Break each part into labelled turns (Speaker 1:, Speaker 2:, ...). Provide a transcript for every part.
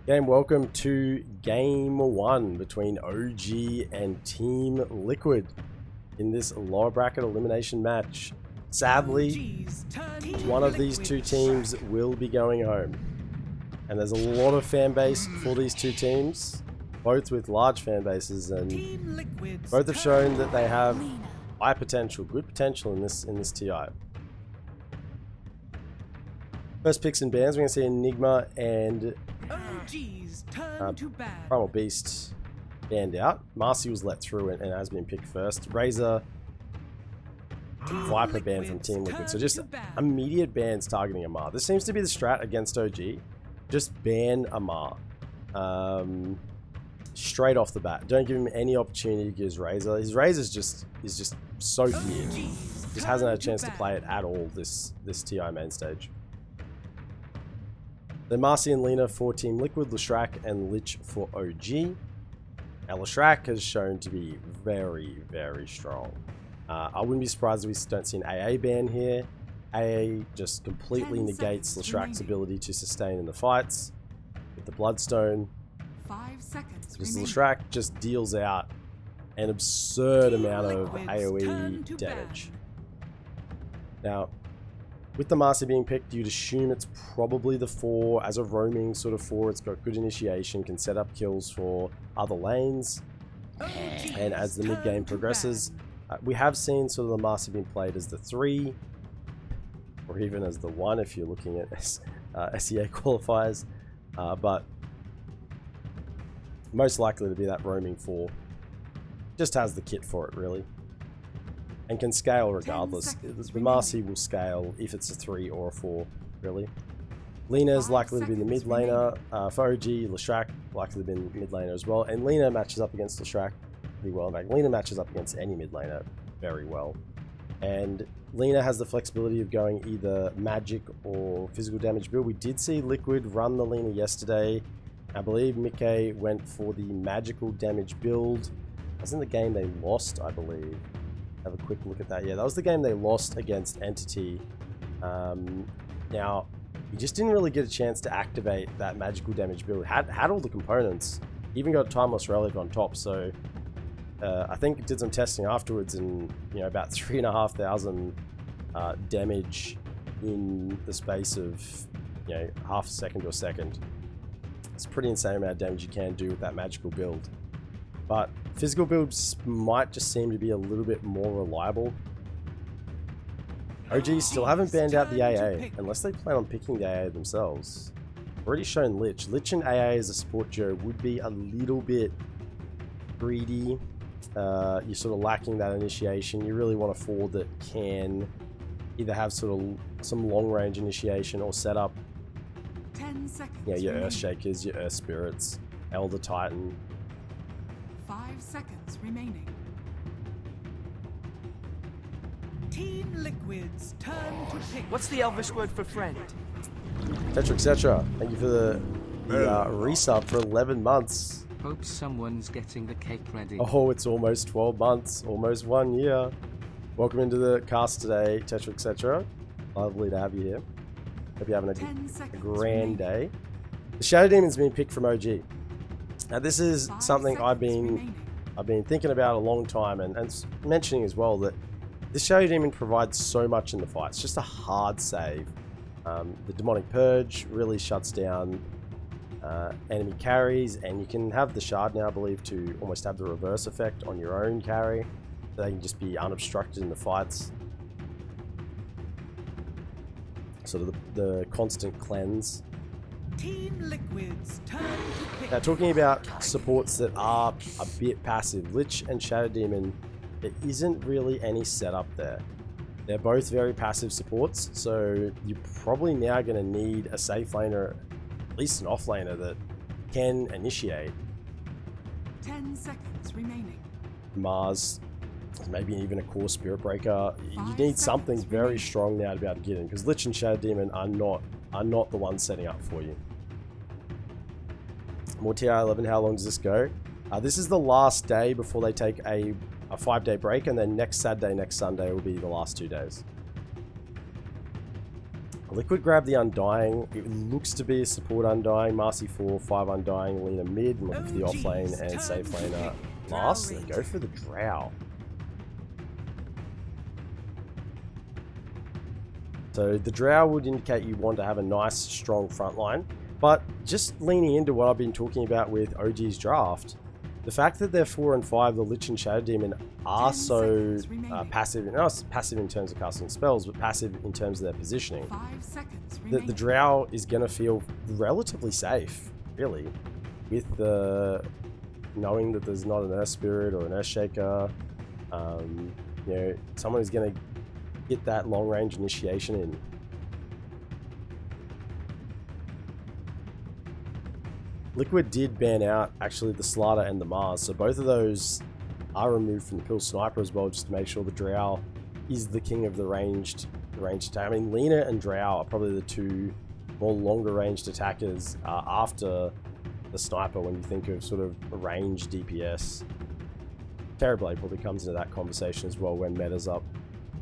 Speaker 1: Game, welcome to game one between OG and Team Liquid in this lower bracket elimination match. Sadly, one of these two teams will be going home. And there's a lot of fan base for these two teams, both with large fan bases, and both have shown that they have high potential, good potential in this TI. First picks and bans, we're going to see Enigma and Primal Beast banned out. Marcy was let through and has been picked first. Razor, Viper banned from Team Liquid. So just immediate bans targeting Amar. This seems to be the strat against OG. Just ban Amar. Straight off the bat. Don't give him any opportunity to give his Razor. His Razor is just so geared. Just hasn't had a chance to play it at all this TI main stage. Then Marcy and Lena for Team Liquid, Leshrac and Lich for OG. Now Leshrac has shown to be very, very strong. I wouldn't be surprised if we don't see an AA ban here. AA just completely negates Leshrac's ability to sustain in the fights with the Bloodstone.
Speaker 2: 5 seconds
Speaker 1: Because Leshrac just deals out an absurd amount of AoE damage. Now, with the Marcy being picked, you'd assume it's probably the 4 as a roaming sort of 4. It's got good initiation, can set up kills for other lanes. And as the mid game progresses, we have seen sort of the Marcy being played as the 3, or even as the 1 if you're looking at SEA qualifiers. But most likely to be that roaming 4. Just has the kit for it, really. And can scale regardless. The Marcy will scale if it's a 3 or a 4, really. Lena is likely to be the mid laner. For OG, Leshrac likely to be the mid laner as well. And Lena matches up against Leshrac pretty well. In fact, Lena matches up against any mid laner very well. And Lena has the flexibility of going either magic or physical damage build. We did see Liquid run the Lena yesterday. I believe Mickey went for the magical damage build. That's in the game they lost, I believe. Have a quick look at that. Yeah, that was the game they lost against Entity. Now, he just didn't really get a chance to activate that magical damage build. Had all the components. Even got Timeless Relic on top. So I think it did some testing afterwards, and about 3,500 damage in the space of half a second to a second. It's a pretty insane amount of damage you can do with that magical build. But physical builds might just seem to be a little bit more reliable. OG still haven't banned out the AA, unless they plan on picking the AA themselves. Already shown Lich. Lich and AA as a support duo would be a little bit greedy. You're sort of lacking that initiation. You really want a forward that can either have sort of some long range initiation or set up
Speaker 2: 10 seconds
Speaker 1: your Earth Shakers, your Earth Spirits, Elder Titan.
Speaker 2: 5 seconds remaining.
Speaker 3: Team Liquid's turn to pick.
Speaker 4: What's the Elvish word for friend?
Speaker 1: Etc. Thank you for the resub for 11 months.
Speaker 5: Hope someone's getting the cake ready.
Speaker 1: Oh, it's almost 12 months, almost 1 year. Welcome into the cast today, etc. Lovely to have you here. Hope you're having a grand day. The Shadow Demon's been picked from OG. Now this is something I've been thinking about a long time, and mentioning as well that this Shadow Demon provides so much in the fight. It's just a hard save. The Demonic Purge really shuts down enemy carries, and you can have the Shard now, I believe, to almost have the reverse effect on your own carry. So they can just be unobstructed in the fights. Sort of the constant cleanse.
Speaker 3: Team Liquid's turn to pick.
Speaker 1: Now, talking about supports that are a bit passive, Lich and Shadow Demon, there isn't really any setup there. They're both very passive supports, so you're probably now going to need a safe laner, at least an off laner that can initiate.
Speaker 2: 10 seconds remaining.
Speaker 1: Mars, maybe even a core Spirit Breaker. You need something very strong now to be able to get in, because Lich and Shadow Demon are not the ones setting up for you. More TI11, how long does this go? This is the last day before they take a 5-day break, and then next Saturday, next Sunday will be the last 2 days. Liquid grabbed the Undying. It looks to be a support Undying. Marcy 4, 5 Undying, Lena mid, and looking for the off lane and safe laner last. And they go for the Drow. So the Drow would indicate you want to have a nice, strong front line. But just leaning into what I've been talking about with OG's draft, the fact that they're 4 and 5, the Lich and Shadow Demon are so passive, not passive in terms of casting spells, but passive in terms of their positioning.
Speaker 2: 5 seconds
Speaker 1: The
Speaker 2: remaining.
Speaker 1: Drow is going to feel relatively safe, really, with the knowing that there's not an Earth Spirit or an Earth Shaker. You know, someone is going to get that long range initiation in. Liquid did ban out actually the Slaughter and the Mars, so both of those are removed from the Pill Sniper as well, just to make sure the Drow is the king of the ranged attack. I mean, Lena and Drow are probably the two more longer ranged attackers after the Sniper when you think of sort of ranged DPS. Terrorblade probably comes into that conversation as well when meta's up.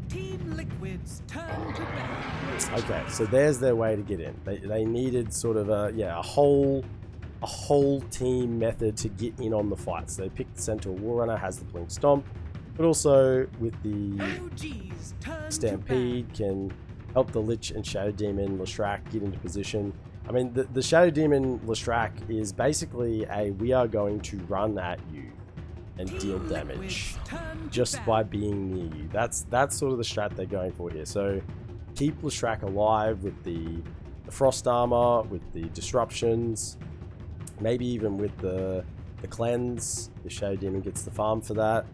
Speaker 3: Team Liquid's turn to ban.
Speaker 1: Okay, so there's their way to get in. They needed sort of a whole team method to get in on the fight. So they picked the Centaur Warrunner, has the Blink Stomp, but also with the
Speaker 3: OG's turn
Speaker 1: Stampede can help the Lich and Shadow Demon Leshrac get into position. I mean, the Shadow Demon Leshrac is basically a we are going to run at you and deal damage just by being near you. That's sort of the strat they're going for here. So keep Leshrac alive with the Frost Armor, with the Disruptions, maybe even with the Cleanse. The Shadow Demon gets the farm for that.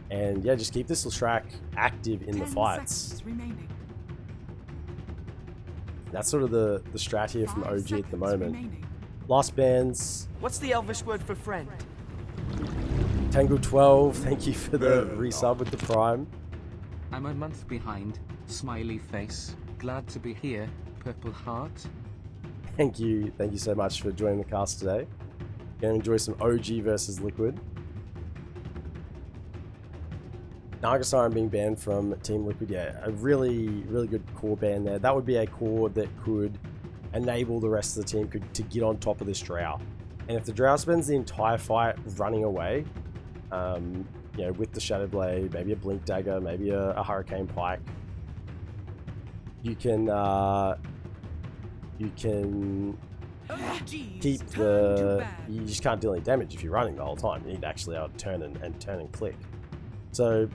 Speaker 1: And yeah, just keep this Leshrac active in the
Speaker 2: 10
Speaker 1: fights.
Speaker 2: seconds remaining.
Speaker 1: That's sort of the strat here from
Speaker 2: 5
Speaker 1: OG at the
Speaker 2: seconds
Speaker 1: moment.
Speaker 2: remaining.
Speaker 1: Lost Bands,
Speaker 4: What's the Elvish word for friend?
Speaker 1: Tangle12, thank you for the resub with the Prime.
Speaker 5: I'm a month behind. Smiley face. Glad to be here. Purple heart.
Speaker 1: Thank you so much for joining the cast today. Gonna enjoy some OG versus Liquid. Naga Siren being banned from Team Liquid, yeah, a really good core ban there. That would be a core that could enable the rest of the team to get on top of this Drow. And if the Drow spends the entire fight running away, you know, with the Shadow Blade, maybe a Blink Dagger, maybe a Hurricane Pike, you can keep the... You just can't deal any damage if you're running the whole time. You need to actually out turn and click. So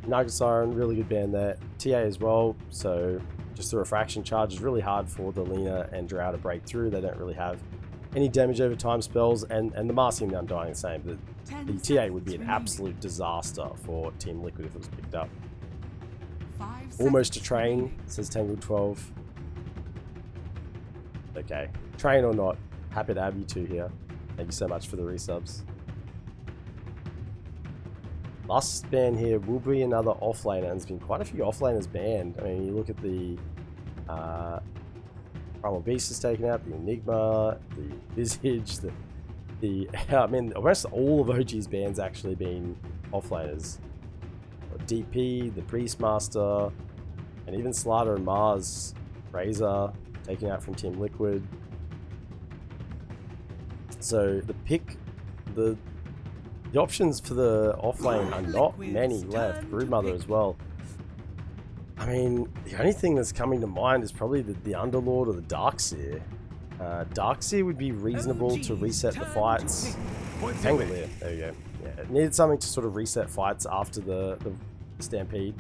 Speaker 1: Naga Siren, really good ban there. TA as well, so just the refraction charge is really hard for the Lena and Drow to break through. They don't really have any damage over time spells, and the Marcy and the Undying the same. The TA would be an absolute disaster for Team Liquid if it was picked up.
Speaker 2: 5
Speaker 1: Almost a
Speaker 2: seconds
Speaker 1: train,
Speaker 2: remaining.
Speaker 1: says Tangle12. Okay, train or not, happy to have you two here. Thank you so much for the resubs. Last ban here will be another offlaner, and there's been quite a few offlaners banned. I mean, you look at the Primal Beast is taken out, the Enigma, the Visage, I mean, almost all of OG's bans actually been offlaners. DP, the Priestmaster, and even Slaughter and Mars, Razor taken out from Team Liquid. So the options for the offlane are not many left. Broodmother as well. I mean, the only thing that's coming to mind is probably the Underlord or the Darkseer. Darkseer would be reasonable to reset the fights. Tangleer, there you go. Yeah, it needed something to sort of reset fights after the Stampede.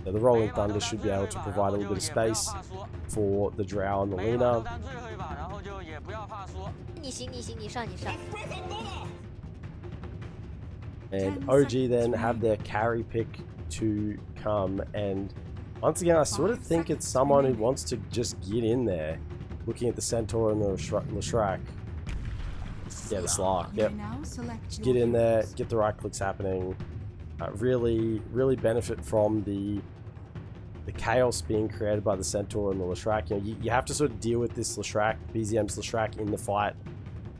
Speaker 1: So the Rolling Thunder should be able to provide a little bit of space for the Drow and the Lena. And OG then have their carry pick to come, and once again I sort of think it's someone who wants to just get in there, looking at the Centaur and the Leshrac. Yeah, the Slark, yep. Just get in there, get the right clicks happening, really benefit from the chaos being created by the Centaur and the Leshrac. You know, you have to sort of deal with this Leshrac, BZM's Leshrac in the fight.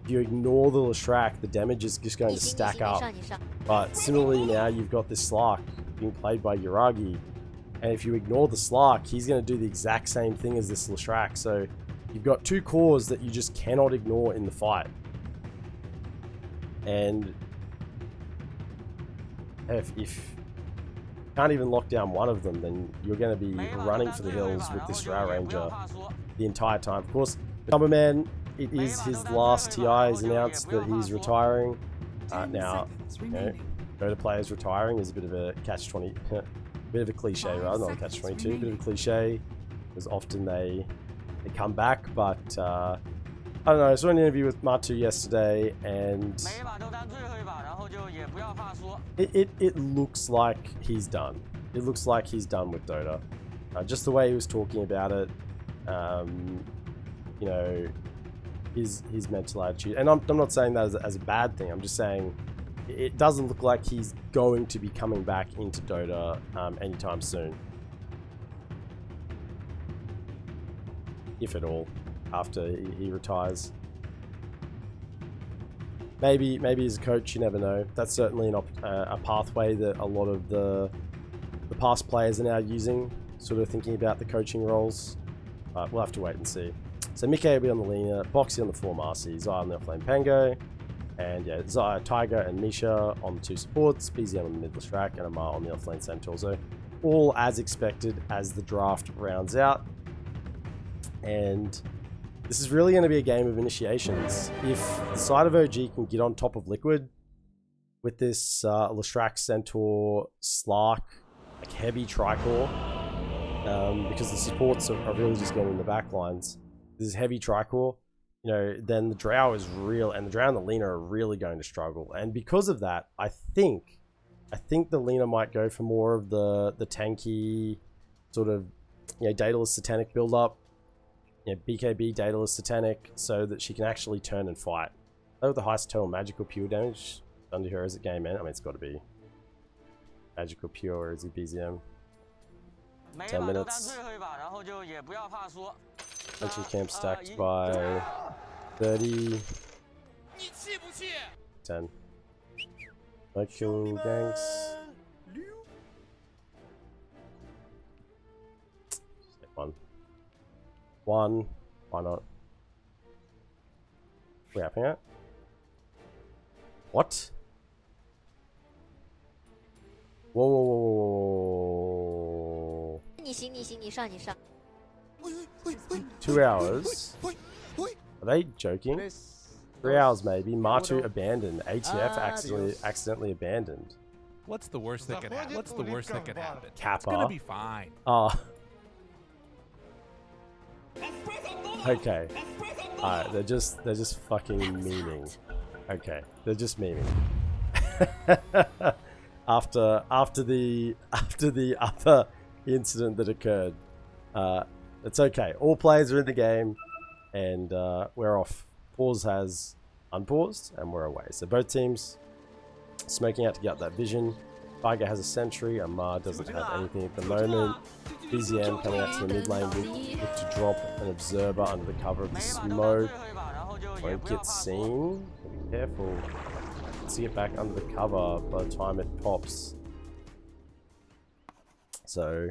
Speaker 1: If you ignore the Leshrac, the damage is just going to stack up. But similarly now you've got this Slark being played by Yuragi. And if you ignore the Slark, he's going to do the exact same thing as this Leshrac. So you've got two cores that you just cannot ignore in the fight. And if you can't even lock down one of them, then you're going to be running for the hills with this Drow Ranger the entire time. Of course, the Cumberman, it is his last TI. He's announced that he's retiring. Now, you know, Dota players retiring is a bit of a catch-20, bit of a cliche, rather, not a catch-22, bit of a cliche, because often they come back. But I don't know. I saw an interview with Matu yesterday, and it looks like he's done. It looks like he's done with Dota. Just the way he was talking about it, you know, his mental attitude. And I'm not saying that as a bad thing. I'm just saying it doesn't look like he's going to be coming back into Dota anytime soon, if at all, after he retires. Maybe as a coach, you never know. That's certainly a pathway that a lot of the past players are now using, sort of thinking about the coaching roles. But we'll have to wait and see. So Mickey will be on the Lina, Boxy on the 4 Marcy, Zai on the offlane Pango, and yeah, Zai, Tiger, and Nisha on the 2 supports, BZM on the mid track, and Amar on the offlane Centaur. So all as expected as the draft rounds out. And this is really going to be a game of initiations. If the side of OG can get on top of Liquid with this Leshrac, Centaur, Slark, like heavy Tricore, because the supports are really just going in the back lines. This is heavy Tricore, you know, then the Drow is real, and the Drow and the Lina are really going to struggle. And because of that, I think the Lina might go for more of the tanky sort of, you know, Daedalus Satanic build up. Yeah, BKB Daedalus Satanic, so that she can actually turn and fight. Oh, the highest total magical pure damage done to her as a game end. I mean, it's got to be magical pure, or is he BZM? 10 minutes. Entry camp stacked by 30. 10. No kill ganks. Step 1. 1. Why not? We having it? What? Whoa, whoa, whoa, whoa, whoa. 2 hours? Are they joking? 3 hours maybe. Matu abandoned. ATF accidentally abandoned.
Speaker 4: What's the worst that could happen? What's the worst that could happen?
Speaker 1: Kappa.
Speaker 4: It's gonna be fine.
Speaker 1: Okay. Alright, they're just fucking memeing. Okay, they're just memeing. after the other incident that occurred. It's okay. All players are in the game, and we're off. Pause has unpaused, and we're away. So both teams smoking out to get up that vision. Tiger has a sentry. Amar doesn't have anything at the moment. BZM coming out to the mid lane. Look to drop an observer under the cover of the smoke. Won't get seen. Be careful. Let's get back under the cover by the time it pops. So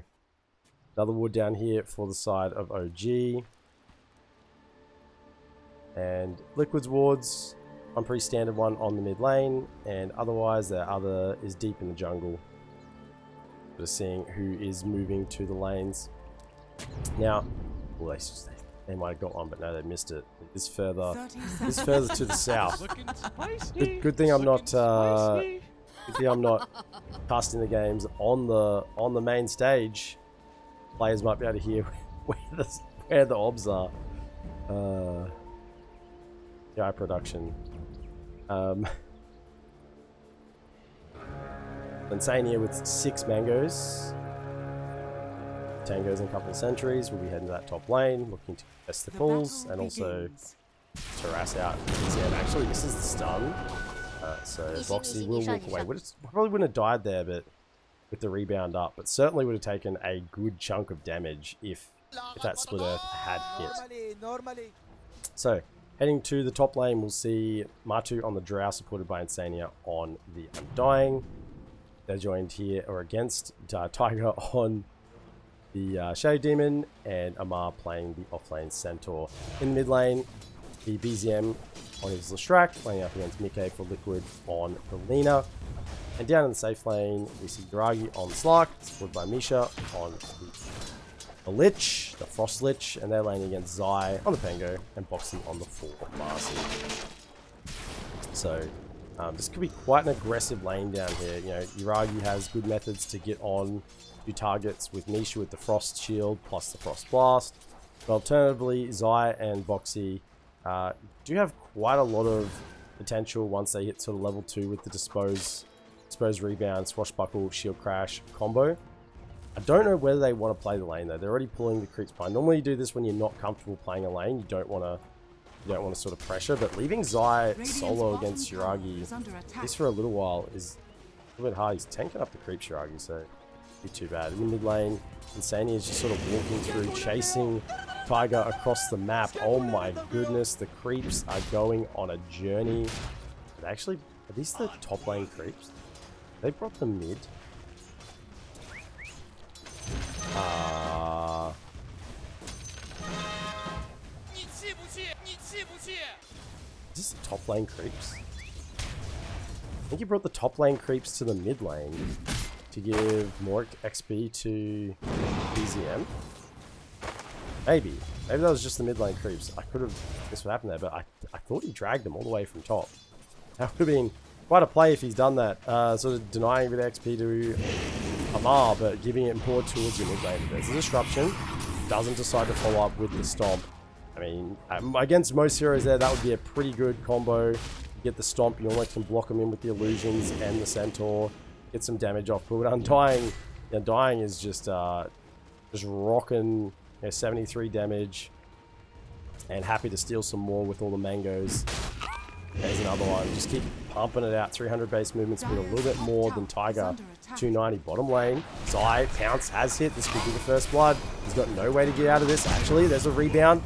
Speaker 1: another wood down here for the side of OG. And Liquid's wards, one pretty standard one on the mid lane, and otherwise their other is deep in the jungle. Just seeing who is moving to the lanes. Now, well, they might have got one, but no, they missed it. It's further to the south. Good thing I'm not casting the games on the main stage. Players might be able to hear where the obs are. AI production. Insania with 6 mangoes. Tangos and a couple of sentries. We'll be heading to that top lane, looking to test the calls and also terrace out. Actually, this is the stun. So Boxy will walk away. Probably wouldn't have died there, but with the rebound up, but certainly would have taken a good chunk of damage if that split earth had hit. So heading to the top lane, we'll see Matu on the Drow, supported by Insania on the Undying. They're joined here or against Tiger on the Shadow Demon, and Amar playing the offlane Centaur. In the mid lane, the BZM on his Lestrak, playing up against Mickey for Liquid on the Lina. And down in the safe lane, we see Yuragi on Slark, supported by Misha on the Lich, the Frost Lich, and they're laning against Zai on the Pango and Boxy on the 4 Marcy. So, this could be quite an aggressive lane down here. You know, Yuragi has good methods to get on to targets with Misha with the Frost Shield plus the Frost Blast. But alternatively, Zai and Boxy do have quite a lot of potential once they hit sort of level 2 with the Dispose Rebound, Swashbuckle, Shield Crash combo. I don't know whether they want to play the lane though. They're already pulling the creeps behind. Normally you do this when you're not comfortable playing a lane. You don't want to sort of pressure, but leaving Zai solo against Yuragi, this for a little while is a little bit hard. He's tanking up the creeps, Yuragi, so be too bad. In the mid lane, Insania is just sort of walking through, chasing Tiger across the map. Oh my goodness, the creeps are going on a journey. But actually, are these the top lane creeps? They brought the mid. Is this the top lane creeps? I think he brought the top lane creeps to the mid lane to give more XP to BZM. Maybe that was just the mid lane creeps. I could have guessed what happened there, but I thought he dragged them all the way from top. That would have been quite a play if he's done that. Sort of denying a bit of XP to Amar, but giving it more towards your mid lane. There's a disruption. Doesn't decide to follow up with the stomp. I mean, against most heroes there, that would be a pretty good combo. You get the stomp, you almost can block them in with the illusions and the centaur. Get some damage off. But Undying is just rocking, 73 damage. And happy to steal some more with all the mangoes. There's another one. Just keep pumping it out. 300 base movement speed, a little bit more than Tiger. 290 bottom lane. Zai, pounce has hit. This could be the first blood. He's got no way to get out of this. Actually, there's a rebound.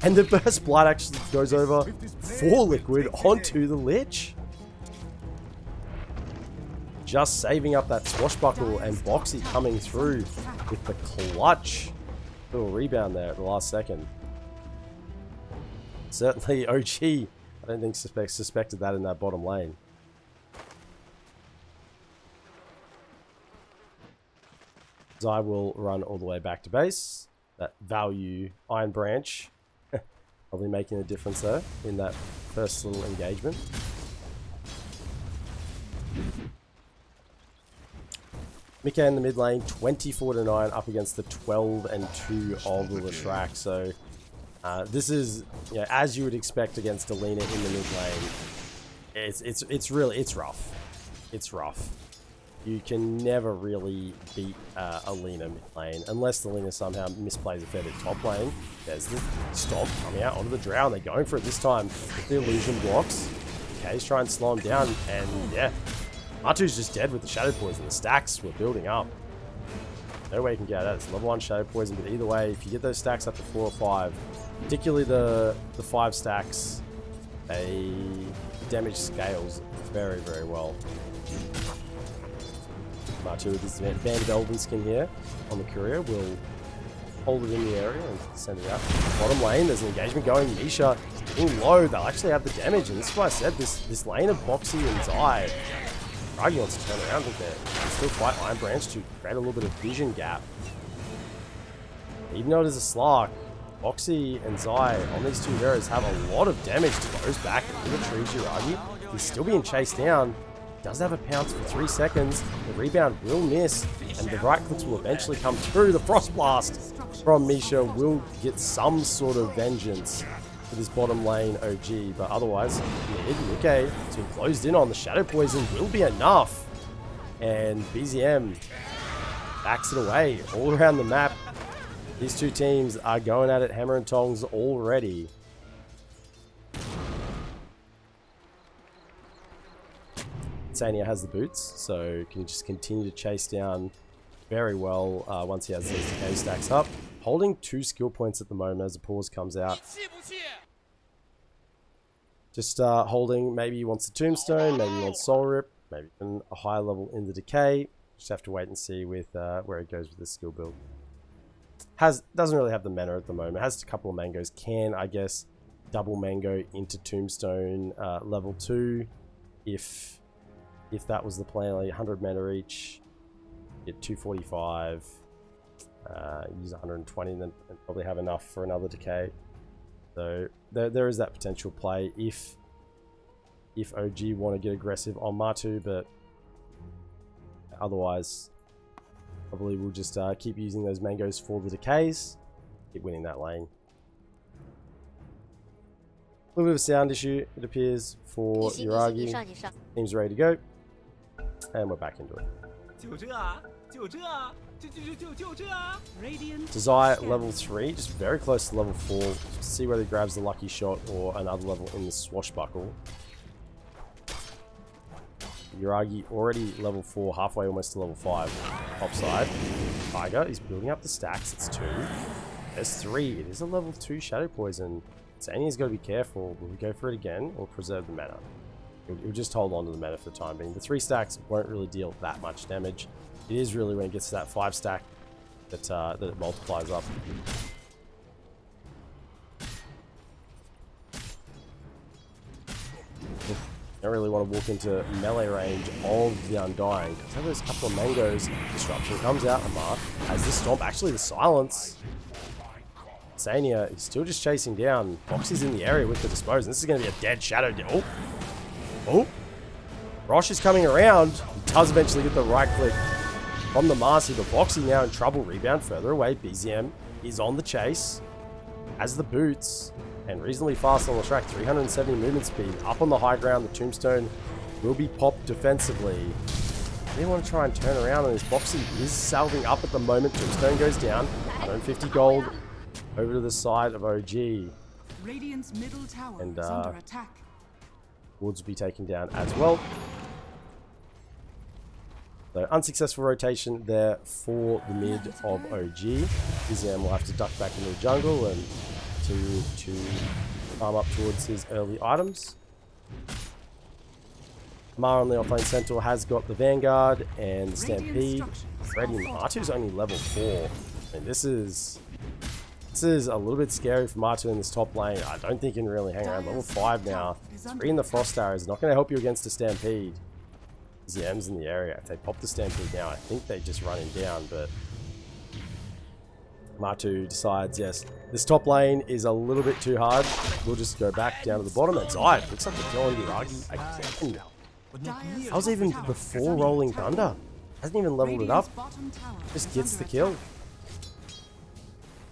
Speaker 1: And the first blood actually goes over for Liquid onto the Lich. Just saving up that Swashbuckle, and Boxy coming through with the clutch little rebound there at the last second. Certainly OG, I don't think suspected that in that bottom lane. Zai will run all the way back to base. That value Iron Branch probably making a difference there in that first little engagement. Mika in the mid lane, 24-9 up against the 12-2 of the Lestrak. So this is, as you would expect against Alina in the mid lane. It's rough. It's rough. You can never really beat Alina mid lane unless the Alina somehow misplays a fair bit top lane. There's the stomp coming out onto the drow, and they're going for it this time with the illusion blocks. Kay's trying to slow him down, and yeah, R2's just dead with the shadow poison. The stacks were building up. No way you can get out of that. It's level 1 shadow poison, but either way, if you get those stacks up to 4 or 5, particularly the 5 stacks, they damage scales very, very well. R2 with his Banded Elven skin here on the courier will hold it in the area and send it out. Bottom lane, there's an engagement going. Misha getting low. They'll actually have the damage, and this is why I said this lane of Boxy and Zai. Ragi wants to turn around with it. Can still fight Iron Branch to create a little bit of vision gap. Even though it is a Slark, Boxy and Zai on these two heroes have a lot of damage to goes back into the trees. Yuragi, he's still being chased down. Does have a pounce for 3 seconds. The rebound will miss, and the right clicks will eventually come through. The Frost Blast from Misha will get some sort of vengeance for this bottom lane OG, but otherwise, okay, so he closed in on the Shadow Poison will be enough, and BZM backs it away all around the map. These two teams are going at it hammer and tongs already. Sania has the boots, so can just continue to chase down very well once he has those decay stacks up. Holding 2 skill points at the moment as the pause comes out. Just holding, maybe he wants the Tombstone, maybe he wants Soul Rip, maybe even a higher level in the decay. Just have to wait and see with where it goes with this skill build. doesn't really have the mana at the moment. Has a couple of mangoes. Can, I guess, double mango into Tombstone level 2 if that was the plan. Like 100 mana each, get 245, use 120, and then probably have enough for another decay. So there is that potential play if OG want to get aggressive on Matu, but otherwise probably we'll just keep using those mangoes for the decays, keep winning that lane. A little bit of a sound issue, it appears, for Yuragi. Team's ready to go, and we're back into it. Desire level 3, just very close to level 4. Just see whether he grabs the lucky shot or another level in the swashbuckle. Yuragi already level 4, halfway almost to level 5. Topside. Tiger, he's building up the stacks. It's 2. There's 3. It is a level 2 Shadow Poison. Sania's got to be careful. Will he go for it again or preserve the mana? He'll just hold on to the mana for the time being. The 3 stacks won't really deal that much damage. It is really when it gets to that 5 stack that it multiplies up. Don't really want to walk into melee range of the Undying. So there's a couple of mangoes. Disruption comes out. Amar has the stomp. Actually, the silence. Sania is still just chasing down. Foxy's in the area with the dispose. This is going to be a dead shadow. Oh! Rosh is coming around. He does eventually get the right click from the Marcy, but Foxy now in trouble. Rebound further away. BZM is on the chase. Has the boots. And reasonably fast on the track. 370 movement speed. Up on the high ground. The Tombstone will be popped defensively. They want to try and turn around on this. Foxy is salving up at the moment. Tombstone goes down. 150 gold. Over to the side of OG.
Speaker 2: Radiant's middle tower
Speaker 1: And
Speaker 2: is under attack.
Speaker 1: Woods will be taken down as well. So unsuccessful rotation there for the mid of OG. BZM will have to duck back into the jungle and continue to farm up towards his early items. Mar on the offlane Centaur has got the Vanguard and the Stampede. Ready. Matu's only level 4. And this is a little bit scary for Matu in this top lane. I don't think he can really hang around. Level 5 now. 3 in the Frost Arrow is not going to help you against a Stampede. ZM's in the area. If they pop the Stampede now, I think they just run him down, but Matu decides, yes, this top lane is a little bit too hard. We'll just go back down to the bottom. And Zai picks up the kill on Yuragi again. That was even before Rolling Thunder. Hasn't even leveled it up. Just gets the kill.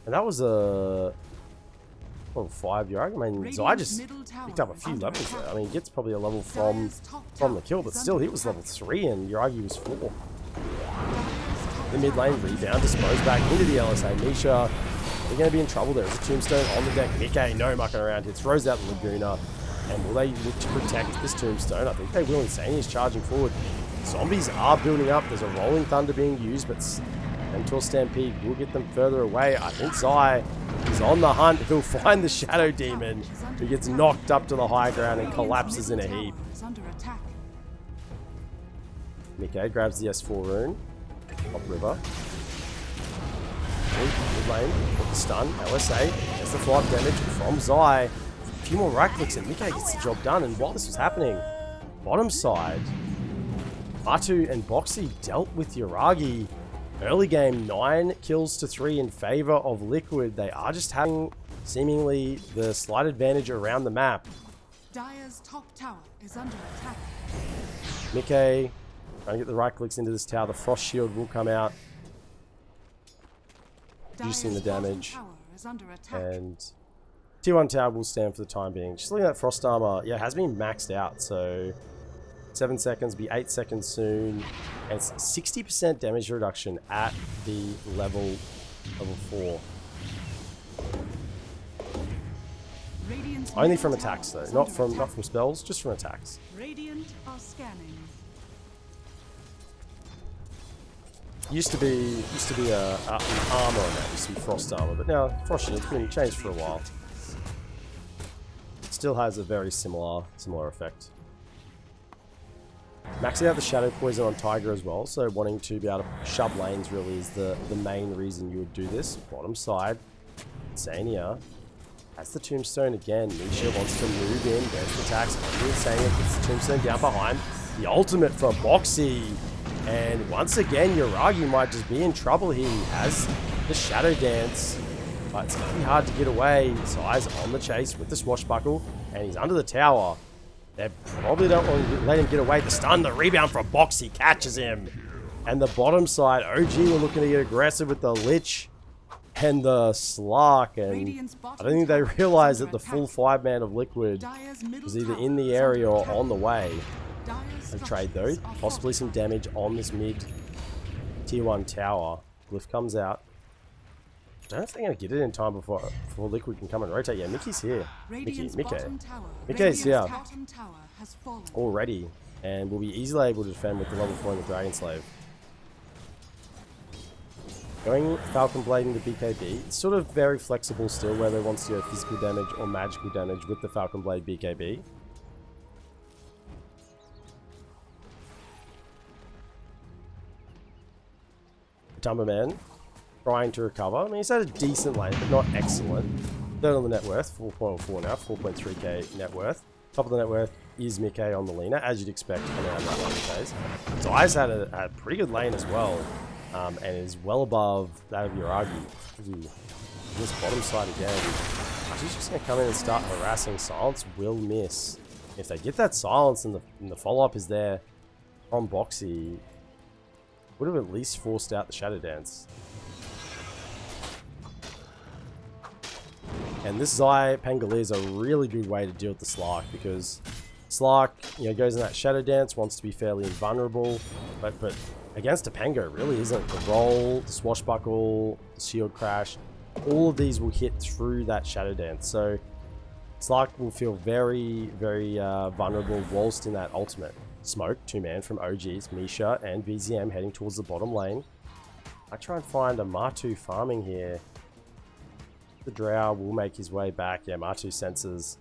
Speaker 1: And that was a level 5 Yuragi. I mean, Zai just picked up a few levels there. I mean, he gets probably a level from the kill, but still, he was level 3 and Yuragi was 4. The mid lane rebound, dispose back into the LSA. Misha, they're going to be in trouble. There's a Tombstone on the deck. Mickey, no mucking around. It throws out the Laguna. And will they look to protect this Tombstone? I think they will. Insane is charging forward. Zombies are building up. There's a Rolling Thunder being used, but until Stampede will get them further away. I think Zai is on the hunt. He'll find the Shadow Demon, who gets knocked up to the high ground and collapses in a heap. Mickey grabs the S4 rune. Upriver. Mid lane, with the stun. LSA gets the flight damage from Zai. A few more right clicks and Mickey gets the job done. And while this was happening, bottom side, Matu and Boxy dealt with Yuragi. Early game, 9 kills to 3 in favor of Liquid. They are just having seemingly the slight advantage around the map.
Speaker 2: Dire's top tower is under attack.
Speaker 1: Mickey trying to get the right clicks into this tower. The Frost Shield will come out, reducing the damage. And T1 tower will stand for the time being. Just looking at Frost Armor, yeah, it has been maxed out. So 7 seconds, be 8 seconds soon. And it's 60% damage reduction at the level 4. Only from attacks though, not from spells, just from attacks.
Speaker 2: Radiant are scanning.
Speaker 1: Used to be an armor on that, used to be frost armor, but now frost shield's been changed for a while. It still has a very similar effect. Maxing out the Shadow Poison on Tiger as well, so wanting to be able to shove lanes really is the main reason you would do this. Bottom side, Insania has the Tombstone again. Misha wants to move in, there's the attacks, Insania gets the Tombstone down behind. The ultimate from Boxy, and once again, Yuragi might just be in trouble here. He has the Shadow Dance, but it's going to be hard to get away. Zai's on the chase with the Swashbuckle, and he's under the tower. They probably don't want to let him get away. The stun, the rebound from Boxy catches him. And the bottom side, OG were looking to get aggressive with the Lich and the Slark, and I don't think they realized that the full 5-man of Liquid was either in the area or on the way. A trade though, possibly some damage on this mid tier 1 tower. Glyph comes out. I don't know if they're going to get it in time before Liquid can come and rotate. Yeah, Mickey's here. Mickey's here already, and will be easily able to defend with the level 4 and the Dragon Slave. Going Falcon Blade into BKB, it's sort of very flexible still, whether it wants to go physical damage or magical damage with the Falcon Blade BKB. Tumberman trying to recover. I mean, he's had a decent lane, but not excellent. Third on the net worth, 4.4 now, 4.3k net worth. Top of the net worth is Mickey on the Lina, as you'd expect coming out of that lane phase. Zai's had a pretty good lane as well, and is well above that of Yuragi. Ooh, this bottom side again. She's just going to come in and start harassing. Silence will miss. If they get that silence and the follow-up is there from Boxy, would have at least forced out the Shadow Dance. And this Zai Pangolier is a really good way to deal with the Slark, because Slark, you know, goes in that Shadow Dance, wants to be fairly invulnerable, but against a Pango, it really isn't. The roll, the Swashbuckle, the Shield Crash, all of these will hit through that Shadow Dance. So Slark will feel very, very vulnerable whilst in that ultimate. Smoke, 2-man from OGs, Misha and BZM heading towards the bottom lane. I try and find a Matu farming here. The Drow will make his way back. Yeah, Matu senses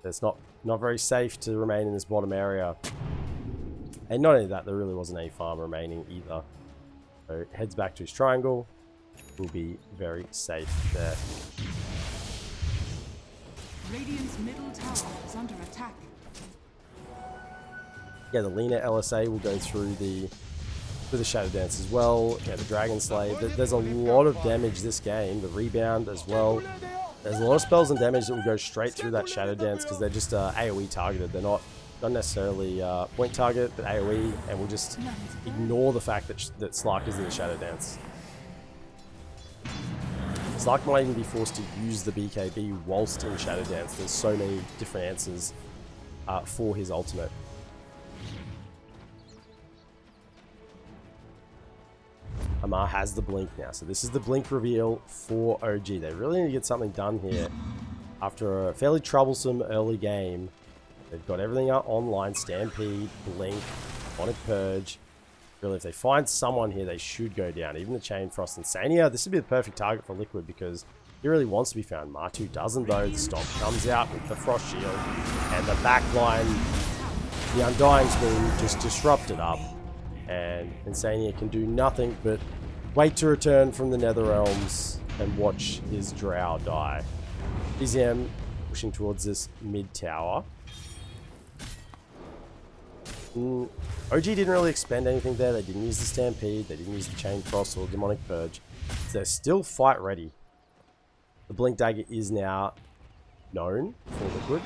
Speaker 1: it's not very safe to remain in this bottom area. And not only that, there really wasn't any farm remaining either. So heads back to his triangle. Will be very safe there.
Speaker 2: Radiant's middle tower is under attack.
Speaker 1: Yeah, the Lina LSA will go through the Shadow Dance as well. Yeah, the Dragon Slave. There's a lot of damage this game. The rebound as well. There's a lot of spells and damage that will go straight through that Shadow Dance because they're just AoE targeted. They're not necessarily point target, but AoE, and we'll just ignore the fact that Slark is in the Shadow Dance. Slark might even be forced to use the BKB whilst in Shadow Dance. There's so many different answers for his ultimate. Amar has the blink now, so this is the blink reveal for OG. They really need to get something done here. After a fairly troublesome early game, they've got everything up online. Stampede, blink, Demonic Purge. Really, if they find someone here, they should go down. Even the Chain Frost and Sania, this would be the perfect target for Liquid because he really wants to be found. Matu doesn't though. The Stomp comes out with the Frost Shield, and the backline, the Undying Spoon, just disrupted up. And Insania can do nothing but wait to return from the Nether Realms and watch his Drow die. BZM pushing towards this mid tower. OG didn't really expend anything there. They didn't use the Stampede. They didn't use the Chain Frost or Demonic Purge. So they're still fight ready. The Blink Dagger is now known for Liquid.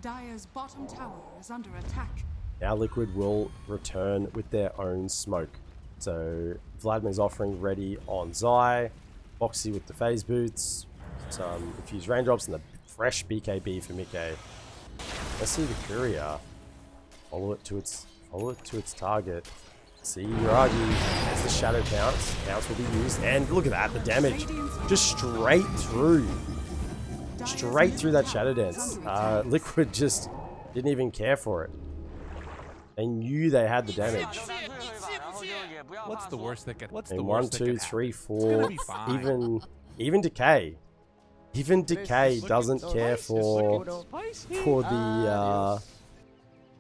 Speaker 2: Dire's bottom tower is under attack.
Speaker 1: Now Liquid will return with their own smoke. So Vladimir's offering ready on Zai. Boxy with the phase boots. Some infused raindrops and the fresh BKB for Mickey. Let's see the Courier. Follow it to its target. See Yuragi as the shadow bounce. Bounce will be used. And look at that, the damage. Just straight through. Straight through that Shadow Dance. Liquid just didn't even care for it. They knew they had the damage.
Speaker 4: What's the worst that could? What's
Speaker 1: And
Speaker 4: the
Speaker 1: 1,
Speaker 4: worst that
Speaker 1: 2,
Speaker 4: could
Speaker 1: 3,
Speaker 4: happen? It's gonna
Speaker 1: 4,
Speaker 4: be fine.
Speaker 1: even Decay. Even Decay doesn't care for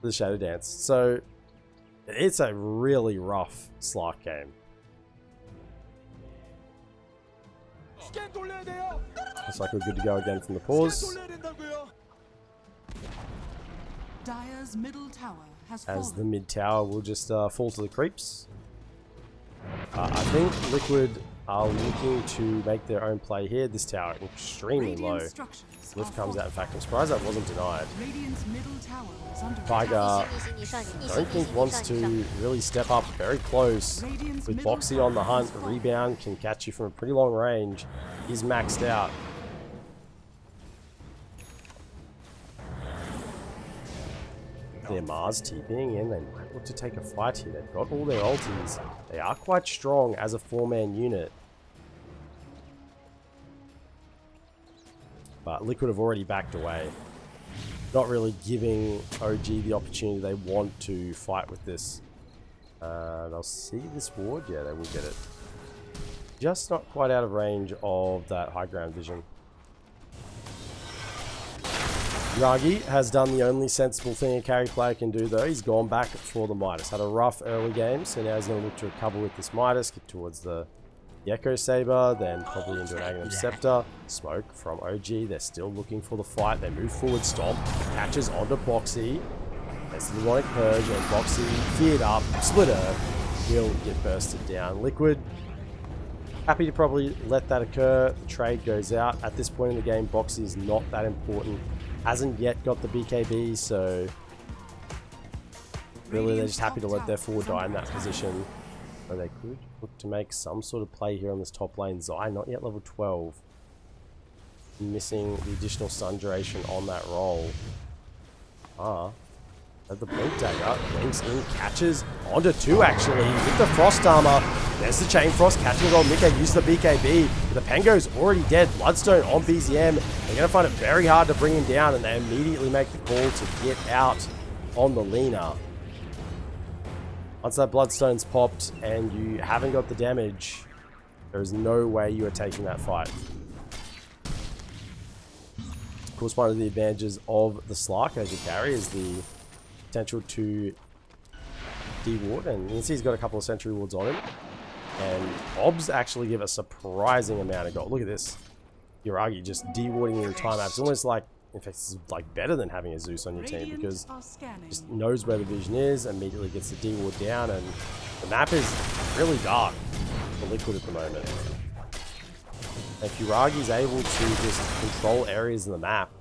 Speaker 1: the Shadow Dance. So it's a really rough Slark game. Looks like we're good to go again from the pause.
Speaker 2: Dire's middle tower has
Speaker 1: As the
Speaker 2: fallen.
Speaker 1: mid tower will just fall to the creeps. I think Liquid are looking to make their own play here. This tower extremely low.
Speaker 2: Radiant structures
Speaker 1: Lift
Speaker 2: are
Speaker 1: comes out.
Speaker 2: falling.
Speaker 1: In fact, I'm surprised that wasn't denied.
Speaker 2: Radiant's middle tower is under
Speaker 1: Tiger,
Speaker 2: attack.
Speaker 1: I don't think wants to really step up very close.
Speaker 2: Radiant's
Speaker 1: With
Speaker 2: middle
Speaker 1: Boxy on the
Speaker 2: tower
Speaker 1: hunt,
Speaker 2: has fallen.
Speaker 1: rebound can catch you from a pretty long range. He's maxed out. Their Mars TPing in, they might look to take a fight here. They've got all their ultis. They are quite strong as a 4-man unit. But Liquid have already backed away. Not really giving OG the opportunity they want to fight with this. They'll see this ward. Yeah, they will get it. Just not quite out of range of that high ground vision. Yagi has done the only sensible thing a carry player can do though. He's gone back for the Midas. Had a rough early game, so now he's going to look to recover with this Midas. Get towards the Echo Saber, then probably into an Aghanim Scepter. Smoke from OG. They're still looking for the fight. They move forward. Stomp. Catches onto Boxy. There's the Demonic Purge, and Boxy feared up. Split Earth. He'll get bursted down. Liquid happy to probably let that occur. The trade goes out. At this point in the game, Boxy is not that important. Hasn't yet got the BKB, so really they're just happy to let their forward die in that position. Or they could look to make some sort of play here on this top lane. Zai, not yet level 12. Missing the additional stun duration on that roll. At the Blink Dagger, links in, catches onto 2 actually, with the Frost Armor. There's the Chain Frost, catching on Mika, uses the BKB. The Pengo's already dead, Bloodstone on BZM. They're going to find it very hard to bring him down, and they immediately make the call to get out on the Lina. Once that Bloodstone's popped and you haven't got the damage, there is no way you are taking that fight. Of course, one of the advantages of the Slark as you carry is the potential to de-ward, and you can see he's got a couple of sentry wards on him, and Obs actually give a surprising amount of gold. Look at this, Yuragi just de-warding the entire map. It's almost like, in fact, it's like better than having a Zeus on your team, because just knows where the vision is, immediately gets the de-ward down, and the map is really dark for Liquid at the moment. If Yuragi's able to just control areas in the map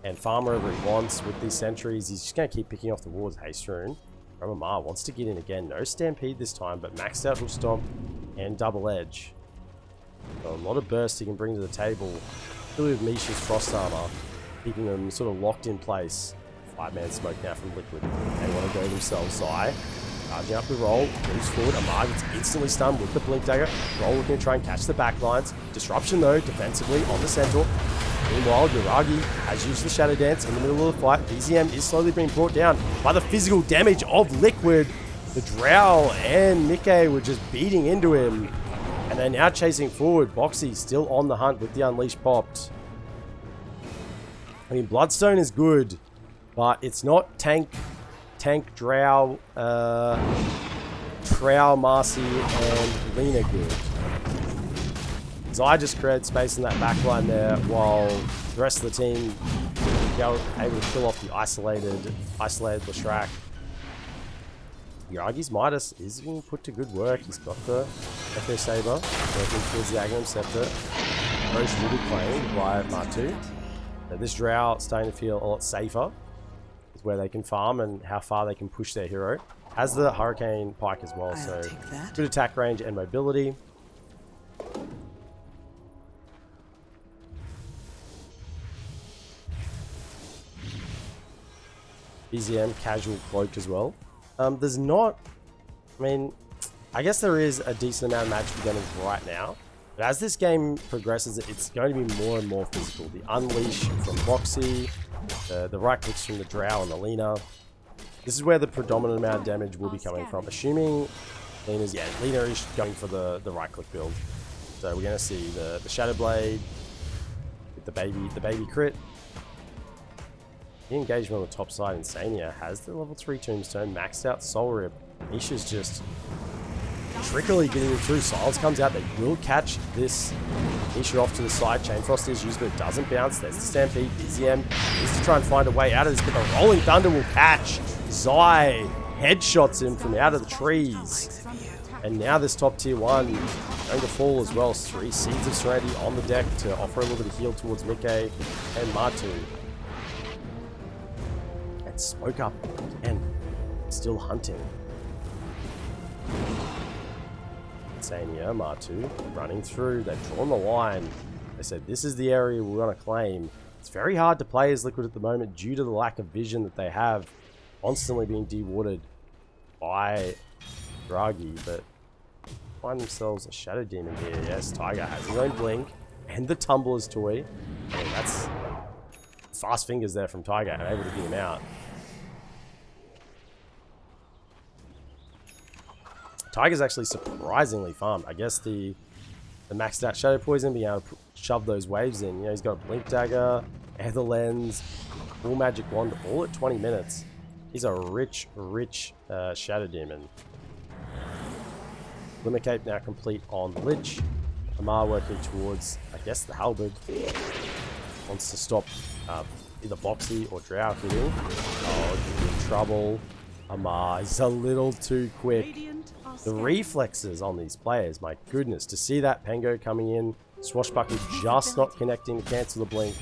Speaker 1: and farm wherever he wants with these sentries, he's just going to keep picking off the wards. Haste Rune. Ramamar wants to get in again. No Stampede this time, but maxed out Hoof Stomp and Double Edge. So a lot of burst he can bring to the table. Really with Misha's Frost Armor, keeping them sort of locked in place. 5-man smoke now from Liquid. They want to go themselves. Zai charging up the roll, moves forward. Amar gets instantly stunned with the Blink Dagger. Roll looking to try and catch the backlines. Disruption though, defensively on the Centaur. Meanwhile, Yuragi has used the Shadow Dance in the middle of the fight. BZM is slowly being brought down by the physical damage of Liquid. The Drow and Nikkei were just beating into him. And they're now chasing forward. Boxy still on the hunt with the Unleash popped. I mean, Bloodstone is good, but it's not tank, Drow, Trow, Marcy, and Lina good. Zai just created space in that backline there, while the rest of the team were able to kill off the isolated Leshrac. Yuragi's Midas is being put to good work. He's got the Echo Saber working towards the Aghanim Scepter. Roche will be playing by Martu. So this Drow starting to feel a lot safer with where they can farm and how far they can push their hero. Has the Hurricane Pike as well, so good attack range and mobility. BZM casual cloak as well. There's not, I mean, I guess there is a decent amount of magic beginning right now, but as this game progresses, it's going to be more and more physical. The Unleash from Boxy, the right clicks from the Drow and the Lina. This is where the predominant amount of damage will be coming from. Assuming Lina is going for the right click build. So we're going to see the Shadow Blade, the the baby crit. The engagement on the top side, Insania has the level 3 tombstone, maxed out Soul Rip. Nisha's just trickily getting through. Silence comes out, they will catch this Nisha off to the side. Chain Frost is used, but it doesn't bounce. There's the Stampede. Busy M needs to try and find a way out of this, but the Rolling Thunder will catch. Zai headshots him from out of the trees. And now this top tier 1 going to fall as well. 3 Seeds of Serenity on the deck to offer a little bit of heal towards Mike and Matu. And Smoke up and still hunting. Sania, Matu running through. They've drawn the line. They said this is the area we want to claim. It's very hard to play as Liquid at the moment due to the lack of vision that they have, constantly being dewatered by Draghi, but find themselves a Shadow Demon here. Yes, Tiger has his own blink and the Tumbler's toy. And that's fast fingers there from Tiger and able to get him out. Tiger's actually surprisingly farmed. I guess the maxed out Shadow Poison, being able to shove those waves in. You know, he's got a Blink Dagger, Ether Lens, Full Magic Wand, all at 20 minutes. He's a rich Shadow Demon. Glimmer Cape now complete on Lich. Amar working towards, I guess, the Halberd. Wants to stop either Boxy or Drow hitting. Oh, in trouble. Amar is a little too quick. The reflexes on these players, my goodness. To see that Pengo coming in, Swashbuckle just not connecting to cancel the blink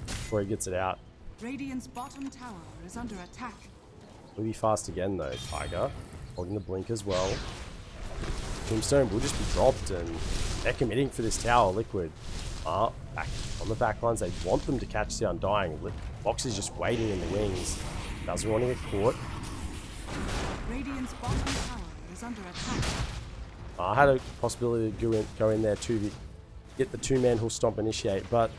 Speaker 1: before he gets it out.
Speaker 2: Radiant's bottom tower is under attack.
Speaker 1: Will be fast again though, Tiger. Holding the blink as well. Tombstone will just be dropped and they're committing for this tower, Liquid. Back on the back lines, they want them to catch the Undying. Box is just waiting in the wings. Doesn't want to get caught.
Speaker 2: Radiant's bottom tower is under attack.
Speaker 1: I had a possibility to go in there to get the 2-man Hull Stomp initiate, but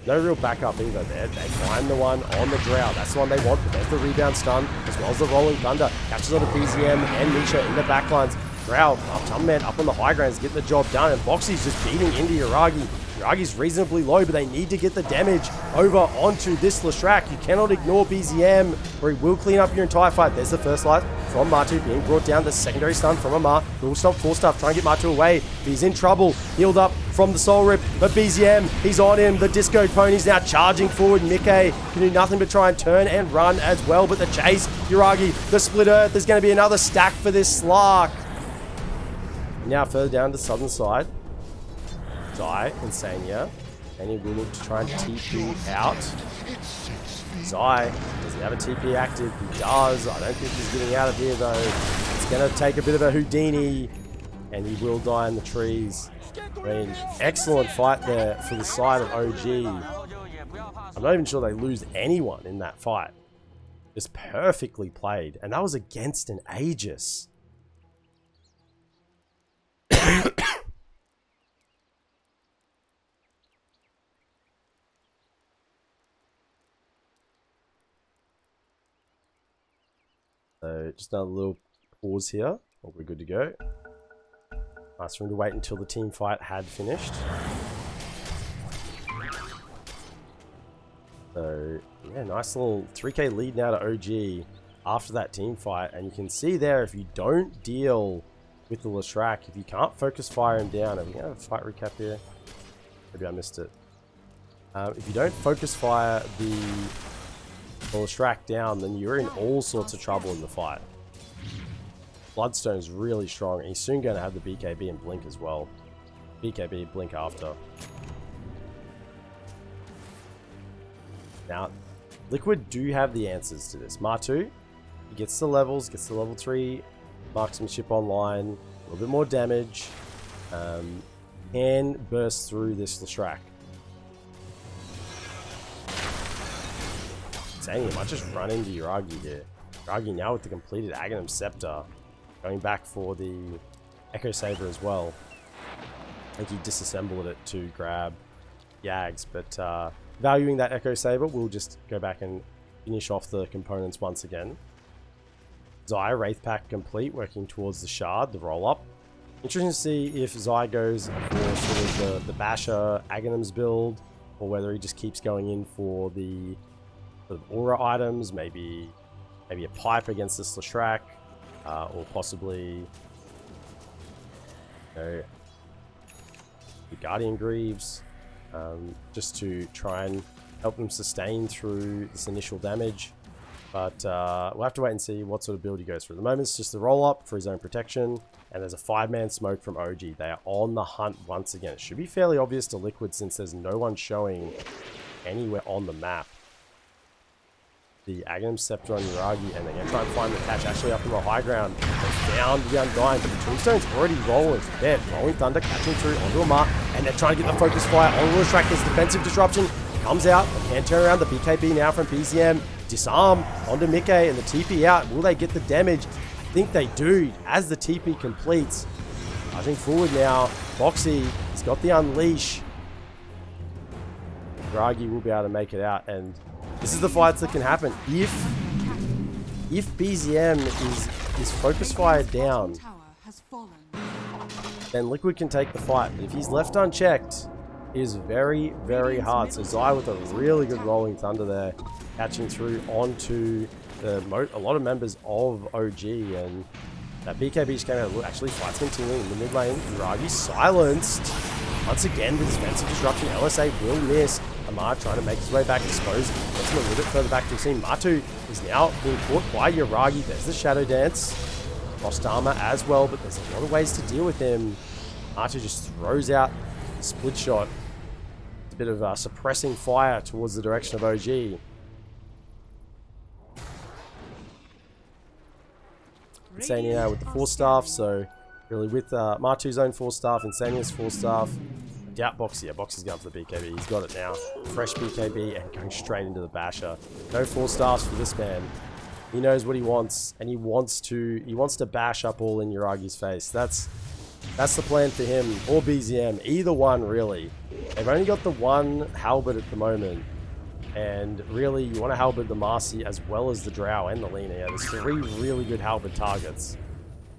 Speaker 1: no real backup either there. They find the one on the Drow. That's the one they want, but there's the rebound stun, as well as the Rolling Thunder. Catches on the BZM and Nisha in the backlines. Drow, Tumman up on the high grounds, getting the job done, and Boxy's just beating into Yuragi. Yuragi's reasonably low, but they need to get the damage over onto this Leshrac. You cannot ignore BZM, or he will clean up your entire fight. There's the first light from Matu being brought down. The secondary stun from Amar. Will stop full stuff, try and get Matu away. But he's in trouble. Healed up from the Soul Rip, but BZM, he's on him. The Disco Pony's now charging forward. Mike can do nothing but try and turn and run as well, but the chase, Yuragi, the Split Earth, there's going to be another stack for this Slark. Now further down the southern side, Zai and Sania, and he will look to try and TP out. Zai, does he have a TP active? He does. I don't think he's getting out of here though. It's going to take a bit of a Houdini, and he will die in the trees. I mean, excellent fight there for the side of OG. I'm not even sure they lose anyone in that fight. Just perfectly played, and that was against an Aegis. So just another little pause here. We're good to go. Nice room to wait until the team fight had finished. So yeah, nice little 3k lead now to OG after that team fight. And you can see there, if you don't deal with the Leshrac, if you can't focus fire him down, are we going to have a fight recap here? Maybe I missed it. If you don't focus fire the Leshrac down, then you're in all sorts of trouble in the fight. Bloodstone's really strong, and he's soon going to have the BKB and Blink as well. BKB, Blink after. Now, Liquid do have the answers to this. Matu, he gets the levels, gets the level 3 marksmanship online, a little bit more damage, can burst through this Leshrac. Saying he might just run into Yuragi here. Yuragi now with the completed Aghanim Scepter, going back for the Echo Saber as well. I think he disassembled it to grab Yags, but valuing that Echo Saber, we'll just go back and finish off the components once again. Zai, Wraith Pack complete, working towards the Shard, the roll-up. Interesting to see if Zai goes for sort of the Basher Aghanim's build, or whether he just keeps going in for the sort of aura items, maybe a pipe against the Slashrak, or possibly, you know, the Guardian Greaves, just to try and help him sustain through this initial damage. But we'll have to wait and see what sort of build he goes through. At the moment, it's just the roll-up for his own protection, and there's a 5-man smoke from OG. They are on the hunt once again. It should be fairly obvious to Liquid since there's no one showing anywhere on the map. The Aghanim Scepter on Yuragi, and they're going to try and find the catch actually up on the high ground. They found the Undying, but the Tombstone's already rolling. There, Rolling Thunder catching through onto Amar, and they're trying to get the focus fire on the track. There's defensive disruption. Comes out, they can turn around the BKB now from BZM. Disarm onto Mike and the TP out. Will they get the damage? I think they do as the TP completes. Charging forward now. Boxy has got the unleash. Draghi will be able to make it out, and this is the fights that can happen. If BZM is focus fired down, then Liquid can take the fight. But if he's left unchecked, it is very, very hard. So Zai with a really good Rolling Thunder there, catching through onto a lot of members of OG, and that BKB just came out. Actually, fights continuing in the mid lane. Draghi silenced. Once again, the defensive disruption. LSA will miss. Amar trying to make his way back, exposed. Gets him a little bit further back to the scene. Matu is now being caught by Yuragi. There's the Shadow Dance. Lost armor as well, but there's a lot of ways to deal with him. Matu just throws out the split shot. It's a bit of suppressing fire towards the direction of OG. Insania with the Force Staff, so really with Matu's own Force Staff, Insania's Force Staff. Doubt Boxy. Yeah, Boxy's going for the BKB. He's got it now. Fresh BKB and going straight into the Basher. No Force Staffs for this man. He knows what he wants, and he wants to bash up all in Yuragi's face. That's the plan for him, or BZM. Either one, really. They've only got the one Halberd at the moment. And really, you want to Halberd the Marcy as well as the Drow and the Lina. Yeah, there's 3 really good Halberd targets.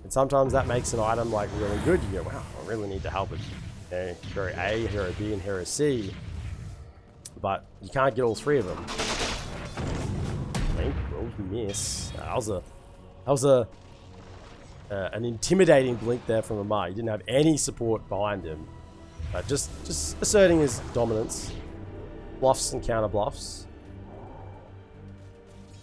Speaker 1: And sometimes that makes an item like really good. You go, wow, I really need to Halberd, you know, Hero A, Hero B, and Hero C. But you can't get all 3 of them. Blink will miss. That was an intimidating blink there from Amar. He didn't have any support behind him. Just asserting his dominance. Bluffs and counter bluffs.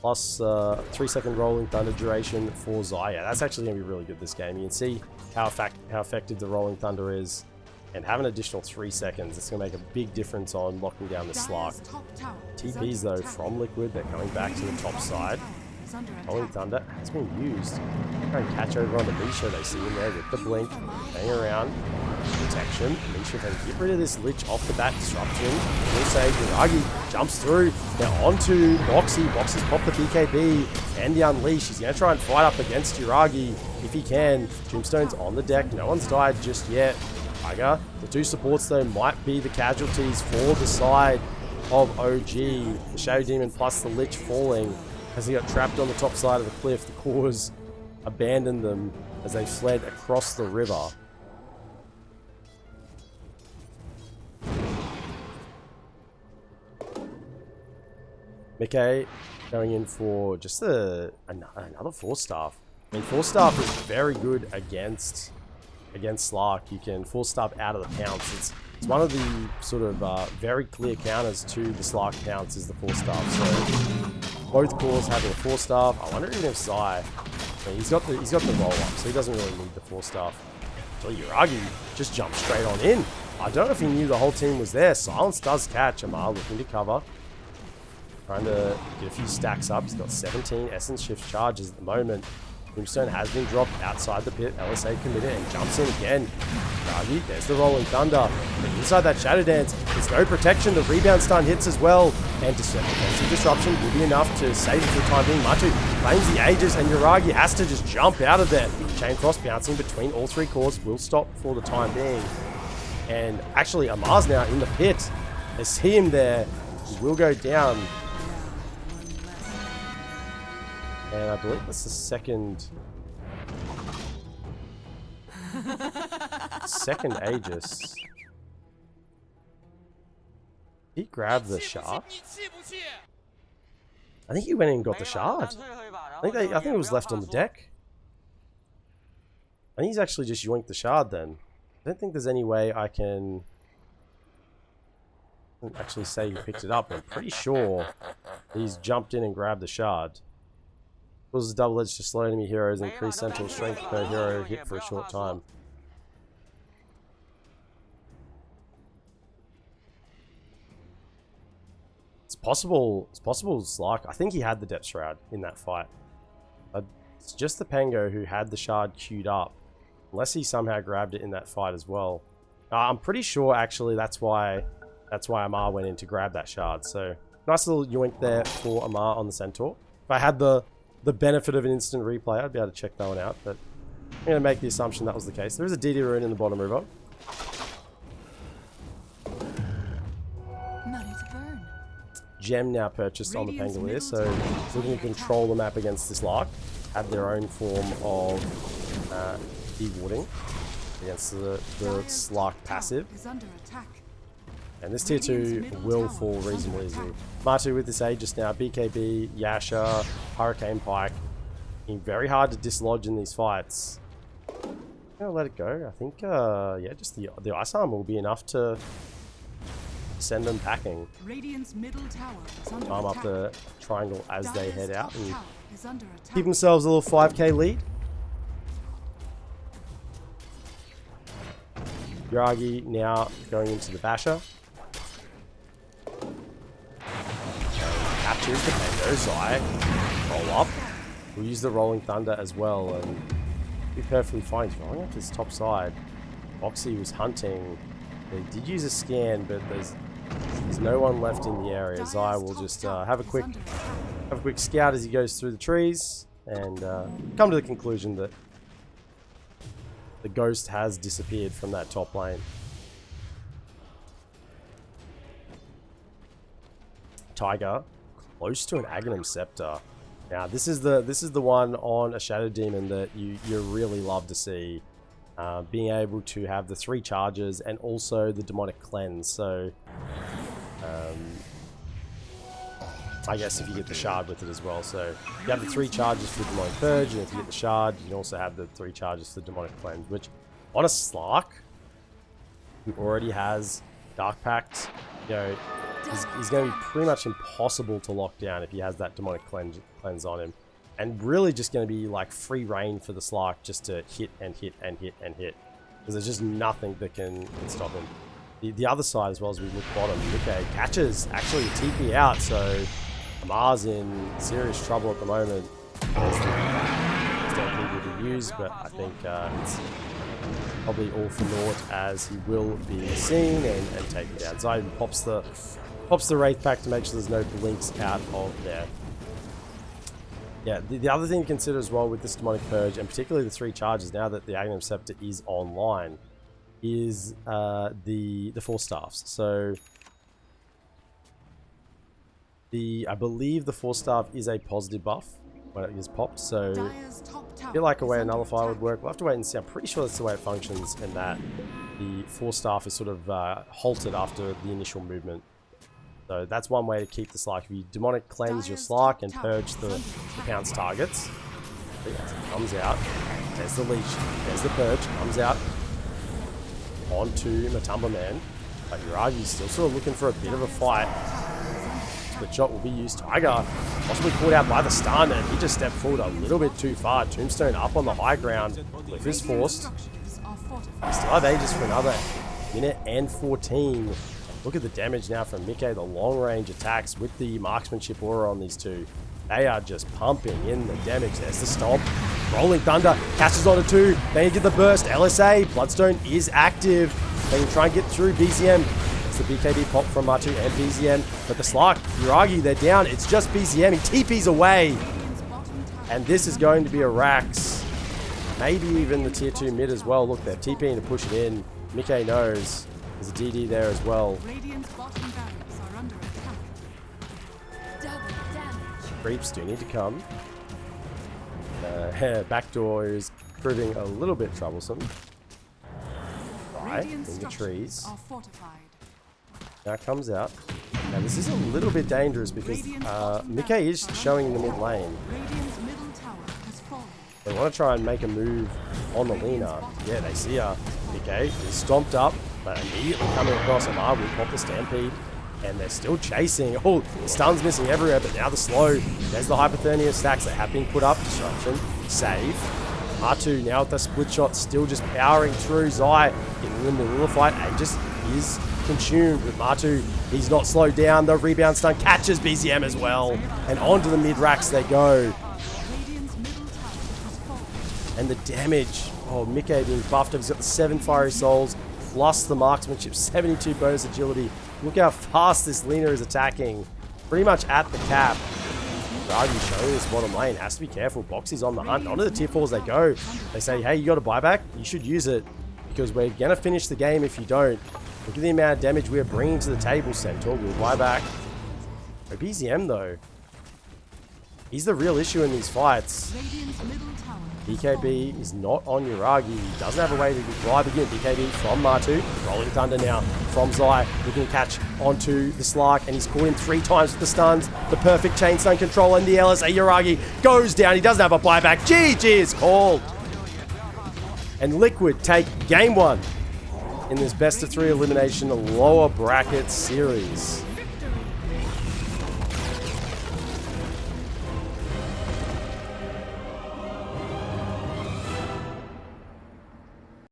Speaker 1: Plus 3-second Rolling Thunder duration for Zaya. That's actually going to be really good this game. You can see how effective the Rolling Thunder is. And have an additional 3 seconds. It's going to make a big difference on locking down the Slark. TPs though from Liquid. They're coming back to the top side. Rolling Thunder has been used. Trying to catch over on the Misha. They see him there with the blink. Hang around. Protection. Misha can get rid of this Lich off the bat. Disruption. We'll say Yuragi jumps through. Now onto Boxy. Boxy's popped the BKB and the Unleash. He's going to try and fight up against Yuragi if he can. Tombstone's on the deck. No one's died just yet. Tiger. The 2 supports though might be the casualties for the side of OG. The Shadow Demon plus the Lich falling as he got trapped on the top side of the cliff. The cores abandoned them as they fled across the river. Mickey going in for just another Force Staff. I mean, Force Staff is very good against Slark. You can Force Staff out of the pounce. It's one of the sort of very clear counters to the Slark pounce is the Force Staff. So both cores having a Force Staff. I wonder even if Sai, I mean, he's got the roll up, so he doesn't really need the Force Staff. Actually, Yuragi just jumped straight on in. I don't know if he knew the whole team was there. Silence does catch. Amar looking to cover. Trying to get a few stacks up. He's got 17 Essence Shift charges at the moment. Tombstone has been dropped outside the pit. LSA committed and jumps in again. Yuragi, there's the Rolling Thunder. But inside that Shadow Dance, there's no protection. The rebound stun hits as well. And defensive disruption will be enough to save it for the time being. Matu claims the Aegis and Yuragi has to just jump out of there. Chain Cross bouncing between all 3 cores will stop for the time being. And actually, Amar's now in the pit. They see him there. He will go down. And I believe that's the second Aegis. He grabbed the shard. I think he went in and got the shard. I think it was left on the deck. I think he's actually just yoinked the shard then. I don't think there's any way I can actually say he picked it up, but I'm pretty sure he's jumped in and grabbed the shard. Was a double edge to slow enemy heroes and increase central strength per hero hit for a short time. It's possible Slark. I think he had the depth shroud in that fight. It's just the Pango who had the shard queued up. Unless he somehow grabbed it in that fight as well. I'm pretty sure actually that's why Amar went in to grab that shard. So nice little yoink there for Amar on the Centaur. If I had the benefit of an instant replay, I'd be able to check that one out, but I'm going to make the assumption that was the case. There is a DD rune in the bottom river. Gem now purchased on the Pangolier, so looking to control the map against this Lark. Have their own form of de-warding against the Slark passive. And this tier 2 will fall reasonably easily. Martu with this Aegis now, BKB, Yasha, Hurricane Pike. Being very hard to dislodge in these fights. I'm gonna let it go. I think, yeah, just the Ice Armor will be enough to send them packing.
Speaker 2: Radiant's middle tower is under
Speaker 1: Arm up
Speaker 2: attack.
Speaker 1: the triangle as they
Speaker 2: Dire's
Speaker 1: head out
Speaker 2: top
Speaker 1: and
Speaker 2: tower is under attack.
Speaker 1: keep themselves a little 5k lead. Yuragi now going into the Basher. Captures the Pango, Zai. Roll up. We'll use the Rolling Thunder as well and be perfectly fine. He's rolling up to his top side. Boxy was hunting. They did use a scan, but there's no one left in the area. Zai will just have a quick scout as he goes through the trees and come to the conclusion that the ghost has disappeared from that top lane. Tiger, close to an Aghanim Scepter. Now this is the one on a Shadow Demon that you really love to see. Being able to have the 3 charges and also the Demonic Cleanse. So I guess if you get the shard with it as well. So you have the 3 charges for Demonic Purge, and if you get the shard, you can also have the 3 charges for Demonic Cleanse, which on a Slark who already has Dark Pact, you know, is going to be pretty much impossible to lock down if he has that Demonic Cleanse on him. And really just going to be like free reign for the Slark just to hit and hit and hit and hit. Because there's just nothing that can stop him. The other side as well as we look bottom, okay, catches actually TP out, so Amar's in serious trouble at the moment. There's the people to use, but I think it's probably all for naught as he will be seen and taken down. Zai pops the Wraith back to make sure there's no blinks out of there. Yeah, the other thing to consider as well with this Demonic Purge, and particularly the 3 charges now that the Aghanim Scepter is online, is the 4 staffs. So I believe the 4 staff is a positive buff when it is popped, so a bit like a way a Nullify would work. We'll have to wait and see. I'm pretty sure that's the way it functions, and that the 4 staff is sort of halted after the initial movement. So that's one way to keep the Slark. If you Demonic Cleanse your Slark and purge the pounce targets, as it comes out, there's the leech, there's the purge, comes out onto Matumba Man. But Yuragi's still sort of looking for a bit of a fight. The shot will be used. Tiger possibly caught out by the stun, and he just stepped forward a little bit too far. Tombstone up on the high ground. Cliff is forced. We still have Aegis for another minute and 14. Look at the damage now from Mikke, the long range attacks with the marksmanship aura on these two. They are just pumping in the damage. There's the stomp. Rolling Thunder catches onto 2. They get the burst. LSA, Bloodstone is active. They can try and get through BZM. It's the BKB pop from Matu and BZM. But the Slark, Yuragi, they're down. It's just BZM. He TP's away. And this is going to be a Rax. Maybe even the tier 2 mid as well. Look, they're TPing to push it in. Mikke knows. There's a DD there as well.
Speaker 2: Radiant's bottom barracks are under attack. Double damage.
Speaker 1: Creeps do need to come. Backdoor is proving a little bit troublesome. Right, in the trees.
Speaker 2: Are fortified.
Speaker 1: Now comes out. Now this is a little bit dangerous because Mickey is showing in the mid lane.
Speaker 2: Radiant's middle tower has fallen.
Speaker 1: They want to try and make a move on the Lina. Yeah, they see her. Mickey is stomped up, but immediately coming across a Marvel, pop the Stampede. And they're still chasing. Oh, the stun's missing everywhere, but now the slow. There's the Hypothermia stacks that have been put up. Disruption. Save. R2 now with the split shot, still just powering through. Zai in the middle of the fight. Aegis is consumed with Martu. He's not slowed down. The rebound stun catches BZM as well. And onto the mid racks they go.
Speaker 2: Radiant's middle tower has fallen.
Speaker 1: And the damage. Oh, Mickey being buffed up. He's got the 7 fiery souls plus the marksmanship, 72 bonus agility. Look how fast this Lina is attacking. Pretty much at the cap. Ragi showing this bottom lane. Has to be careful. Boxy's on the hunt. Onto the tier 4s they go. They say, hey, you got a buyback? You should use it. Because we're going to finish the game if you don't. Look at the amount of damage we're bringing to the table, Centaur. We'll buy back. Oh, BZM, though. He's the real issue in these fights.
Speaker 2: Radiant's middle tower has
Speaker 1: BKB is not on Yuragi. He doesn't have a way to drive again. BKB from Martu. Rolling Thunder now from Zai. Looking to catch onto the Slark. And he's caught him 3 times with the stuns. The perfect chain stun control. And the LSA Yuragi goes down. He doesn't have a buyback. GG is called. And Liquid take game 1 in this best of 3 elimination lower bracket series.